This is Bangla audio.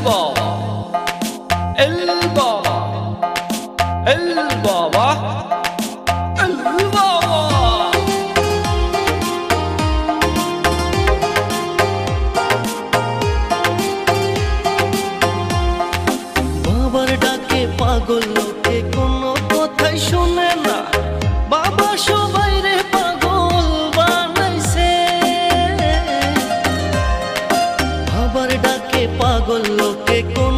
বাবা, এল বাবা, এল বাবা, এল বাবা। বাবার ডাকে পাগল লোকে কোনো কথাই শুনে না, বাবা সবাই রে পাগল বানাইছে। বাবার ডাকে পাগল লোকে কোনো